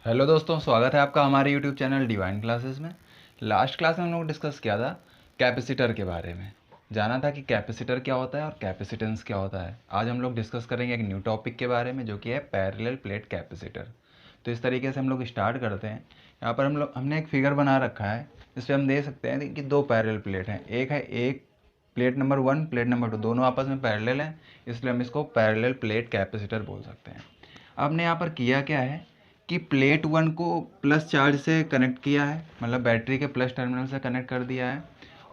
Hello दोस्तों, स्वागत है आपका हमारे यूट्यूब चैनल डिवाइन क्लासेस में। लास्ट क्लास में हम लोग डिस्कस किया था कैपेसिटर के बारे में। जाना था कि कैपेसिटर क्या होता है और कैपेसिटेंस क्या होता है। आज हम लोग डिस्कस करेंगे एक न्यू टॉपिक के बारे में जो कि है पैरेलल प्लेट कैपेसिटर। तो इस तरीके से हम लोग स्टार्ट करते हैं। यहाँ पर हमने एक फिगर बना रखा है जिसपे हम देख सकते हैं कि दो पैरेलल प्लेट हैं। एक प्लेट नंबर 1, प्लेट नंबर 2 दोनों आपस में पैरेलल हैं, इसलिए हम इसको पैरेलल प्लेट कैपेसिटर बोल सकते हैं। आपने यहाँ पर किया क्या है कि प्लेट 1 को प्लस चार्ज से कनेक्ट किया है, मतलब बैटरी के प्लस टर्मिनल से कनेक्ट कर दिया है,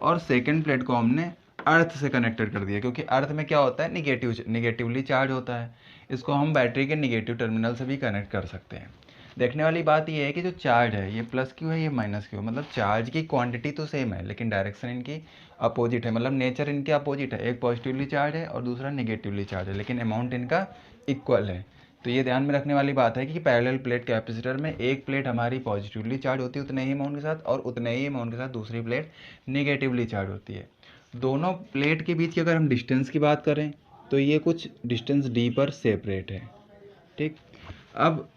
और सेकंड प्लेट को हमने अर्थ से कनेक्टेड कर दिया, क्योंकि अर्थ में क्या होता है, निगेटिवली चार्ज होता है। इसको हम बैटरी के निगेटिव टर्मिनल से भी कनेक्ट कर सकते हैं। देखने वाली बात यह है कि जो चार्ज है ये प्लस क्यू है, ये माइनस क्यू, मतलब चार्ज की क्वांटिटी तो सेम है लेकिन डायरेक्शन इनकी अपोजिट है, मतलब नेचर इनके अपोजिट है। एक पॉजिटिवली चार्ज है और दूसरा निगेटिवली चार्ज है, लेकिन अमाउंट इनका इक्वल है। तो ये ध्यान में रखने वाली बात है कि पैरेलल प्लेट कैपेसिटर में एक प्लेट हमारी पॉजिटिवली चार्ज होती है उतने ही अमाउंट के साथ, और उतने ही अमाउंट के साथ दूसरी प्लेट निगेटिवली चार्ज होती है। दोनों प्लेट के बीच की अगर हम डिस्टेंस की बात करें तो ये कुछ डिस्टेंस डी पर सेपरेट है। ठीक, अब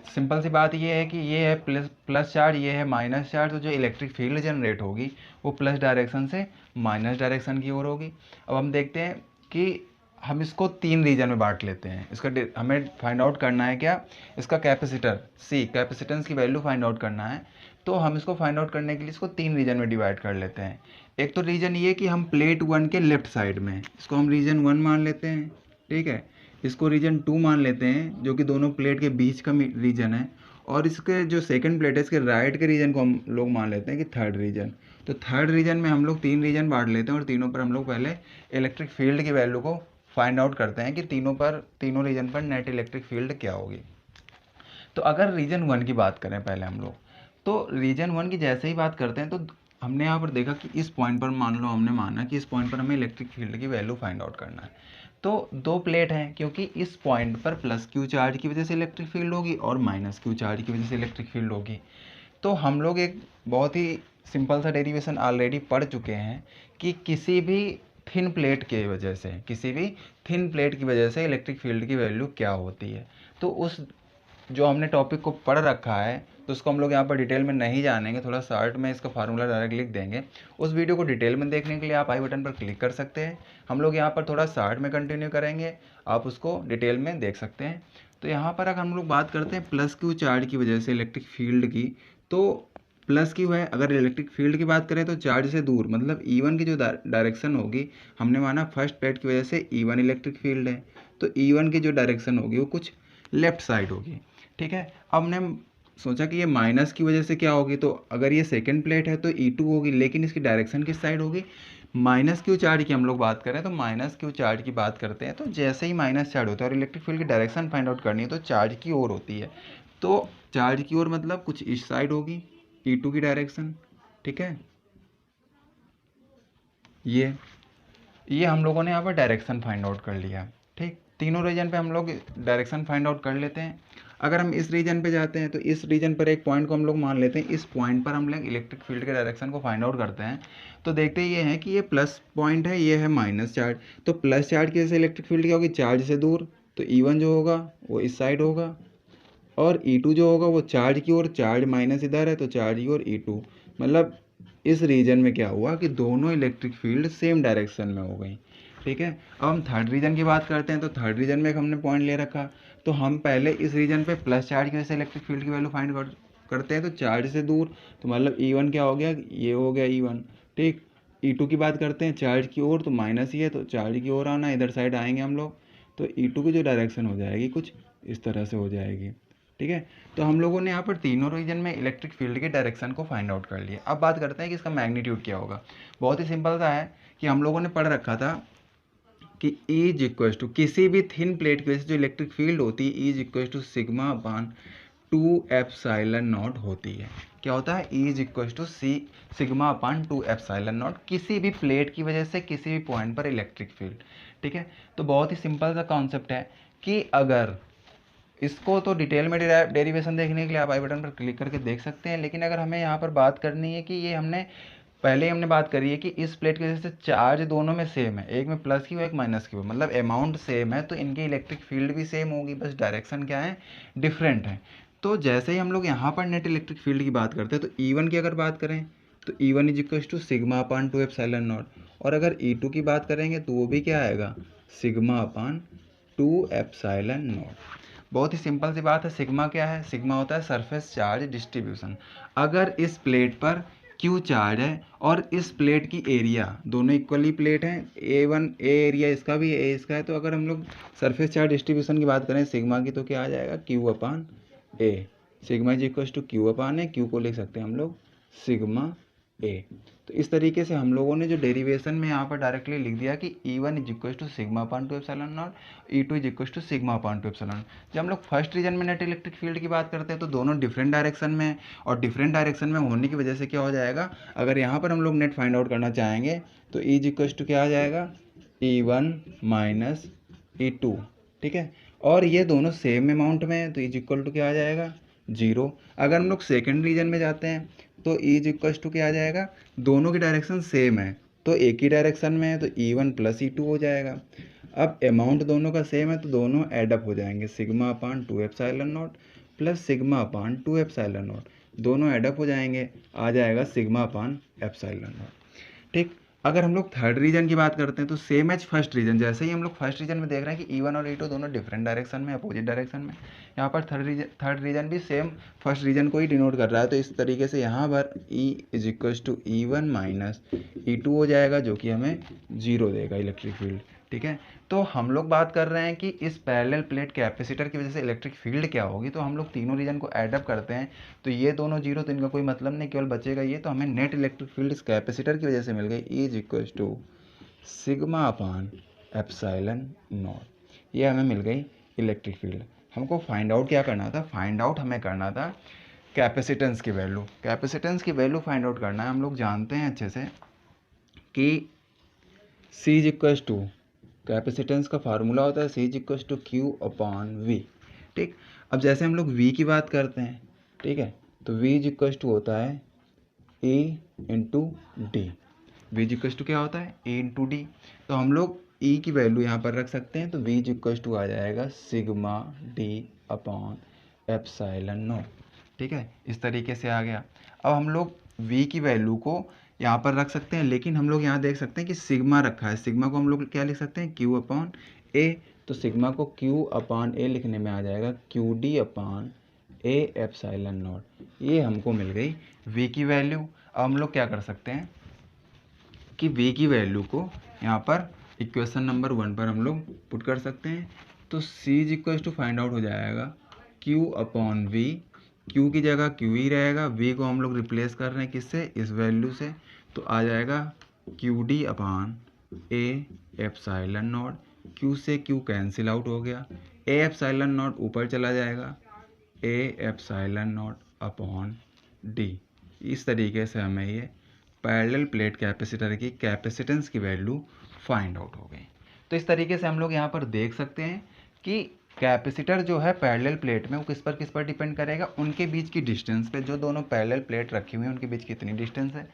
सिंपल सी बात ये है कि ये है प्लस चार्ज, ये है माइनस चार्ज, तो जो इलेक्ट्रिक फील्ड जनरेट होगी वो प्लस डायरेक्शन से माइनस डायरेक्शन की ओर होगी। अब हम देखते हैं कि हम इसको 3 रीजन में बांट लेते हैं। इसका हमें फाइंड आउट करना है क्या, इसका कैपेसिटर सी कैपेसिटेंस की वैल्यू फाइंड आउट करना है। तो हम इसको फाइंड आउट करने के लिए इसको 3 रीजन में डिवाइड कर लेते हैं। एक तो रीजन ये कि हम प्लेट 1 के लेफ्ट साइड में, इसको हम रीजन 1 मान लेते हैं। ठीक है, इसको रीजन 2 मान लेते हैं जो कि दोनों प्लेट के बीच का रीजन है, और इसके जो सेकंड प्लेट है इसके राइट के रीजन को हम लोग मान लेते हैं कि थर्ड रीजन। तो थर्ड रीजन में हम लोग 3 रीजन बांट लेते हैं और तीनों पर हम लोग पहले इलेक्ट्रिक फील्ड की वैल्यू को फाइंड आउट करते हैं कि तीनों रीजन पर नेट इलेक्ट्रिक फील्ड क्या होगी। तो अगर रीजन 1 की बात करें पहले हम लोग, तो रीजन 1 की जैसे ही बात करते हैं तो हमने यहाँ पर देखा कि इस पॉइंट पर मान लो हमने माना कि इस पॉइंट पर हमें इलेक्ट्रिक फील्ड की वैल्यू फाइंड आउट करना है। तो दो प्लेट हैं, क्योंकि इस पॉइंट पर प्लस क्यू चार्ज की वजह से इलेक्ट्रिक फील्ड होगी और माइनस क्यू चार्ज की वजह से इलेक्ट्रिक फील्ड होगी। तो हम लोग एक बहुत ही सिंपल सा डेरिवेशन ऑलरेडी पढ़ चुके हैं कि किसी भी थिन प्लेट की वजह से इलेक्ट्रिक फील्ड की वैल्यू क्या होती है। तो उस जो हमने टॉपिक को पढ़ रखा है तो उसको हम लोग यहाँ पर डिटेल में नहीं जानेंगे, थोड़ा शॉर्ट में इसका फार्मूला डायरेक्ट लिख देंगे। उस वीडियो को डिटेल में देखने के लिए आप आई बटन पर क्लिक कर सकते हैं। हम लोग यहाँ पर थोड़ा शॉर्ट में कंटिन्यू करेंगे, आप उसको डिटेल में देख सकते हैं। तो यहाँ पर अगर हम लोग बात करते हैं प्लस क्यू चार्ज की वजह से इलेक्ट्रिक फील्ड की, तो प्लस क्यू है। अगर इलेक्ट्रिक फील्ड की बात करें तो चार्ज से दूर, मतलब E1 की जो डायरेक्शन होगी, हमने माना फर्स्ट प्लेट की वजह से E1 इलेक्ट्रिक फील्ड है, तो E1 की जो डायरेक्शन होगी वो कुछ लेफ्ट साइड होगी। ठीक है, अब हमने सोचा कि ये माइनस की वजह से क्या होगी, तो अगर ये सेकंड प्लेट है तो E2 होगी, लेकिन इसकी डायरेक्शन किस साइड होगी, माइनस क्यू चार्ज की हम लोग बात करें तो माइनस क्यू चार्ज की बात करते हैं। तो जैसे ही माइनस चार्ज होता है और इलेक्ट्रिक फील्ड की डायरेक्शन फाइंड आउट करनी है तो चार्ज की ओर होती है। तो चार्ज की ओर मतलब कुछ इस साइड होगी E2 की डायरेक्शन। ठीक है, ये हम लोगों ने यहाँ पर डायरेक्शन फाइंड आउट कर लिया। ठीक, तीनों रीजन पे हम लोग डायरेक्शन फाइंड आउट कर लेते हैं। अगर हम इस रीजन पे जाते हैं तो इस रीजन पर एक पॉइंट को हम लोग मान लेते हैं, इस पॉइंट पर हम लोग इलेक्ट्रिक फील्ड के डायरेक्शन को फाइंड आउट करते हैं। तो देखते ये हैं कि ये प्लस पॉइंट है, ये है माइनस चार्ज। तो प्लस चार्ज की वजह से इलेक्ट्रिक फील्ड क्या होगी, चार्ज से दूर, तो E1 जो होगा वो इस साइड होगा, और E2 जो होगा वो चार्ज की ओर, चार्ज माइनस इधर है तो चार्ज की ओर E2। मतलब इस रीजन में क्या हुआ कि दोनों इलेक्ट्रिक फील्ड सेम डायरेक्शन में हो गई। ठीक है, अब हम थर्ड रीजन की बात करते हैं। तो थर्ड रीजन में एक हमने पॉइंट ले रखा, तो हम पहले इस रीजन पे प्लस चार्ज की वजह से इलेक्ट्रिक फील्ड की वैल्यू फाइंड करते हैं। तो चार्ज से दूर, तो मतलब E1 क्या हो गया, ये हो गया E1। ठीक, E2 की बात करते हैं चार्ज की ओर, तो माइनस ही है तो चार्ज की ओर आना, इधर साइड आएंगे हम लोग, तो E2 की जो डायरेक्शन हो जाएगी कुछ इस तरह से हो जाएगी। ठीक है, तो हम लोगों ने यहाँ पर तीनों रीजन में इलेक्ट्रिक फील्ड के डायरेक्शन को फाइंड आउट कर लिया। अब बात करते हैं कि इसका मैग्नीट्यूड क्या होगा। बहुत ही सिंपल सा है कि हम लोगों ने पढ़ रखा था कि E इज इक्वल टू किसी भी थिन प्लेट की वजह से जो इलेक्ट्रिक फील्ड होती है E is equal to sigma upon 2ε0 होती है। क्या होता है, E is equal to sigma upon 2ε0, किसी भी प्लेट की वजह से किसी भी पॉइंट पर इलेक्ट्रिक फील्ड। ठीक है, तो बहुत ही सिंपल सा कॉन्सेप्ट है कि अगर इसको तो डिटेल में डेरिवेशन देखने के लिए आप आई बटन पर क्लिक करके देख सकते हैं, लेकिन अगर हमें यहाँ पर बात करनी है कि ये पहले ही हमने बात करी है कि इस प्लेट की वजह से चार्ज दोनों में सेम है, एक में प्लस क्यू एक माइनस क्यू, मतलब अमाउंट सेम है, तो इनकी इलेक्ट्रिक फील्ड भी सेम होगी, बस डायरेक्शन क्या है, डिफरेंट है। तो जैसे ही हम लोग यहाँ पर नेट इलेक्ट्रिक फील्ड की बात करते हैं, तो E1 की अगर बात करें तो E1 is equal to sigma upon 2 epsilon nought, और अगर E2 की बात करेंगे तो वो भी क्या आएगा, सिग्मा अपान 2 एप्सिलॉन नॉट। बहुत ही सिंपल सी बात है। सिग्मा क्या है, सिग्मा होता है सरफेस चार्ज डिस्ट्रीब्यूशन। अगर इस प्लेट पर Q चार्ज है और इस प्लेट की एरिया, दोनों इक्वली प्लेट हैं, A1 A एरिया इसका भी A इसका है, तो अगर हम लोग सरफेस चार्ज डिस्ट्रीब्यूशन की बात करें सिग्मा की, तो क्या आ जाएगा, Q upon A। Sigma is equal to Q upon A, Q को लिख सकते हैं हम लोग सिग्मा A। तो इस तरीके से हम लोगों ने जो डेरिवेशन में यहाँ पर डायरेक्टली लिख दिया कि E1 is equal to sigma upon 2 epsilon nought, E2 is equal to sigma upon 2 epsilon. जब हम लोग फर्स्ट रीजन में नेट इलेक्ट्रिक फील्ड की बात करते हैं तो दोनों डिफरेंट डायरेक्शन में है, और डिफरेंट डायरेक्शन में होने की वजह से क्या हो जाएगा, अगर यहाँ पर हम लोग नेट फाइंड आउट करना चाहेंगे तो E इज इक्वल टू क्या आ जाएगा, E1 माइनस E2, ठीक है। और ये दोनों सेम अमाउंट में है तो इज इक्वल टू क्या आ जाएगा, 0। अगर हम लोग सेकेंड रीजन में जाते हैं तो E इज इक्वल टू क्या आ जाएगा, दोनों की डायरेक्शन सेम है तो एक ही डायरेक्शन में है तो E1 प्लस E2 हो जाएगा। अब अमाउंट दोनों का सेम है तो दोनों एडअप हो जाएंगे, sigma upon 2 epsilon not plus sigma upon 2 epsilon not, दोनों एडअप हो जाएंगे, आ जाएगा सिग्मा अपान एप्सिलॉन नॉट, ठीक। अगर हम लोग थर्ड रीजन की बात करते हैं तो सेम एज फर्स्ट रीजन, जैसे ही हम लोग फर्स्ट रीजन में देख रहे हैं कि E1 और E2 दोनों डिफरेंट डायरेक्शन में, अपोजिट डायरेक्शन में, यहाँ पर थर्ड रीजन भी सेम फर्स्ट रीजन को ही डिनोट कर रहा है। तो इस तरीके से यहाँ पर E is equal to E1 minus E2 हो जाएगा, जो कि हमें 0 देगा इलेक्ट्रिक फील्ड, ठीक है। तो हम लोग बात कर रहे हैं कि इस पैरेलल प्लेट कैपेसिटर की वजह से इलेक्ट्रिक फील्ड क्या होगी, तो हम लोग तीनों रीजन को एडअप करते हैं तो ये दोनों 0, तो इनका कोई मतलब नहीं, केवल बचेगा ये। तो हमें नेट इलेक्ट्रिक फील्ड इस कैपेसिटर की वजह से मिल गई, E is equal to sigma upon epsilon nought, ये हमें मिल गई इलेक्ट्रिक फील्ड। हमको फाइंड आउट क्या करना था, फाइंड आउट हमें करना था कैपेसिटेंस की वैल्यू। कैपेसिटेंस की वैल्यू फाइंड आउट करना है। हम लोग जानते हैं अच्छे से कि C is equal to, capacitance का फार्मूला होता है C is equal to Q upon V, ठीक। अब जैसे हम लोग V की बात करते हैं, ठीक है, तो V इज इक्वल टू होता है E into d. V is equal to क्या होता है, E इंटू डी। तो हम लोग E की वैल्यू यहाँ पर रख सकते हैं, तो V इज इक्वल टू आ जाएगा sigma D upon epsilon not, ठीक है, इस तरीके से आ गया। अब हम लोग V की वैल्यू को यहाँ पर रख सकते हैं, लेकिन हम लोग यहाँ देख सकते हैं कि सिग्मा रखा है, सिग्मा को हम लोग क्या लिख सकते हैं, Q अपॉन A। तो सिग्मा को Q अपॉन A लिखने में आ जाएगा QD upon A epsilon nought, ये हमको मिल गई V की वैल्यू। अब हम लोग क्या कर सकते हैं कि V की वैल्यू को यहाँ पर इक्वेशन नंबर 1 पर हम लोग पुट कर सकते हैं। तो C is equal to find out हो जाएगा Q अपॉन V, Q की जगह Q ही रहेगा, V को हम लोग रिप्लेस कर रहे हैं किससे, इस वैल्यू से, तो आ जाएगा QD upon A epsilon not. Q से Q कैंसिल आउट हो गया, A एप्सिलॉन नॉट ऊपर चला जाएगा, A epsilon not upon D। इस तरीके से हमें ये पैरेलल प्लेट कैपेसिटर की कैपेसिटेंस की वैल्यू फाइंड आउट हो गई। तो इस तरीके से हम लोग यहाँ पर देख सकते हैं कि कैपेसिटर जो है पैरेलल प्लेट में वो किस पर डिपेंड करेगा, उनके बीच की डिस्टेंस पे। जो दोनों पैरेलल प्लेट रखी हुई हैं उनके बीच कितनी डिस्टेंस है,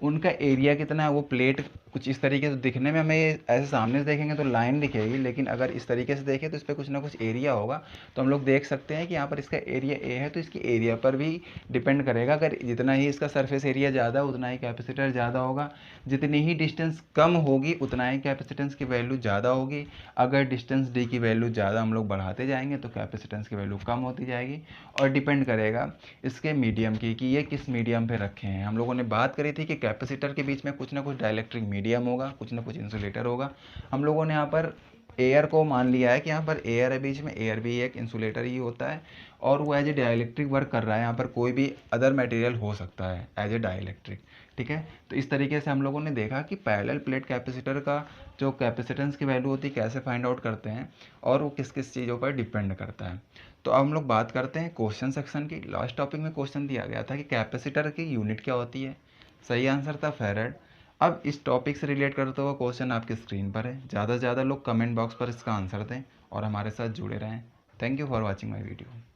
उनका एरिया कितना है। वो प्लेट कुछ इस तरीके से दिखने में, हमें ऐसे सामने से देखेंगे तो लाइन दिखेगी, लेकिन अगर इस तरीके से देखें तो इस पर कुछ ना कुछ एरिया होगा। तो हम लोग देख सकते हैं कि यहाँ पर इसका एरिया A है, तो इसकी एरिया पर भी डिपेंड करेगा। अगर जितना ही इसका सरफेस एरिया ज़्यादा उतना ही कैपेसिटर ज़्यादा होगा, जितनी ही डिस्टेंस कम होगी उतना ही कैपेसिटेंस की वैल्यू ज़्यादा होगी। अगर डिस्टेंस D की वैल्यू ज़्यादा हम लोग बढ़ाते जाएंगे तो कैपेसिटेंस की वैल्यू कम होती जाएगी। और डिपेंड करेगा इसके मीडियम की, कि ये किस मीडियम पे रखे हैं। हम लोगों ने बात करी थी कि कैपेसिटर के बीच में कुछ ना कुछ डाइलेक्ट्रिक मीडियम होगा, कुछ ना कुछ इंसुलेटर होगा। हम लोगों ने यहाँ पर एयर को मान लिया है कि यहाँ पर एयर है बीच में, एयर भी एक इंसुलेटर ही होता है और वो एज ए डाइलेक्ट्रिक वर्क कर रहा है। यहाँ पर कोई भी अदर मटेरियल हो सकता है एज ए डाइलेक्ट्रिक, ठीक है। तो इस तरीके से हम लोगों ने देखा कि पैरेलल प्लेट कैपेसिटर का जो कैपेसिटेंस की वैल्यू होती है कैसे फाइंड आउट करते हैं और वो किस किस चीज़ों पर डिपेंड करता है। तो अब हम लोग बात करते हैं क्वेश्चन सेक्शन की। लास्ट टॉपिक में क्वेश्चन दिया गया था कि कैपेसिटर की यूनिट क्या होती है, सही आंसर था फैराड। अब इस टॉपिक से रिलेट करते हुए क्वेश्चन आपकी स्क्रीन पर है, ज़्यादा से ज़्यादा लोग कमेंट बॉक्स पर इसका आंसर दें और हमारे साथ जुड़े रहें। Thank you for watching my video.